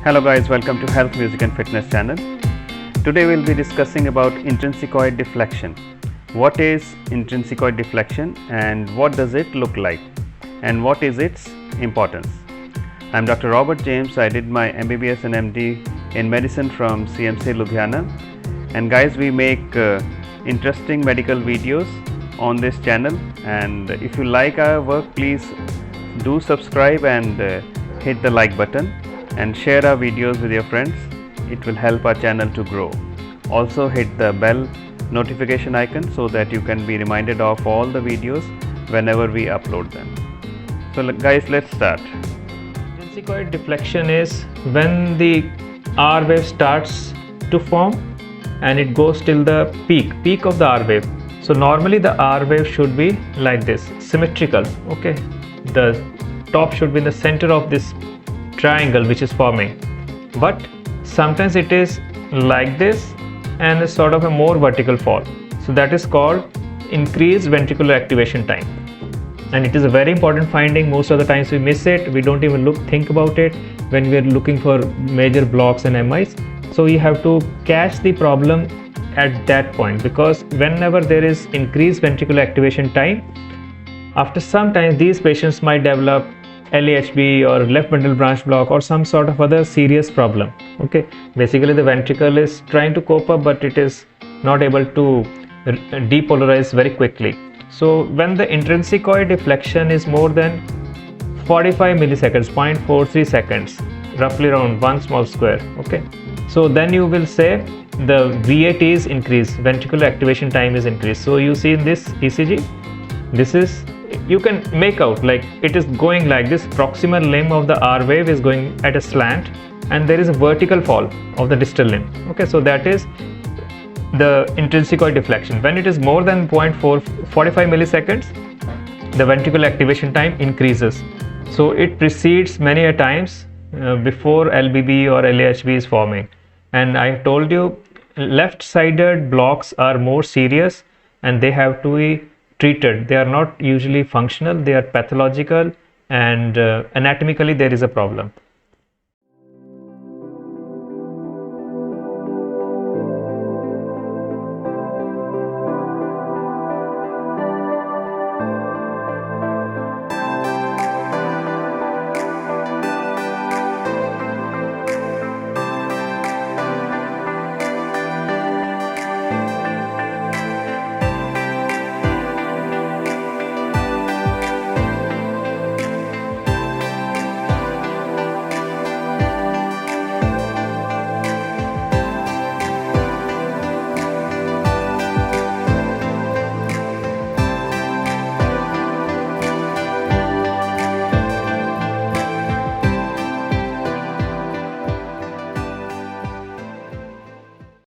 Hello guys, welcome to Health, Music and Fitness channel. Today we'll be discussing about intrinsicoid deflection. What is intrinsicoid deflection and what does it look like and what is its importance? I'm Dr. Robert James. I did my MBBS and MD in medicine from CMC Ludhiana, and guys, we make interesting medical videos on this channel, and if you like our work, please do subscribe and hit the like button and share our videos with your friends. It will help our channel to grow. Also hit the bell notification icon so that you can be reminded of all the videos whenever we upload them. So guys, let's start. Intrinsicoid deflection is when the R wave starts to form and it goes till the peak of the R wave. So normally the R wave should be like this, symmetrical. Okay, the top should be in the center of this triangle which is forming, but sometimes it is like this and a sort of a more vertical fall. So that is called increased ventricular activation time, and it is a very important finding. Most of the times we miss it, we don't even think about it when we are looking for major blocks and MIs. So you have to catch the problem at that point, because whenever there is increased ventricular activation time, after some time these patients might develop LAHB or left bundle branch block or some sort of other serious problem. Okay, basically the ventricle is trying to cope up, but it is not able to depolarize very quickly. So when the intrinsicoid deflection is more than 45 milliseconds, 0.43 seconds, roughly around 1 small square. Okay, so then you will say the VAT is increased, ventricular activation time is increased. So you see in this ECG, this is, you can make out like it is going like this. Proximal limb of the R wave is going at a slant and there is a vertical fall of the distal limb. Okay, so that is the intrinsicoid deflection. When it is more than 45 milliseconds, the ventricular activation time increases. So it precedes many a times before LBB or LAHB is forming. And I told you, left-sided blocks are more serious and they have to be treated. They are not usually functional, they are pathological, and anatomically there is a problem.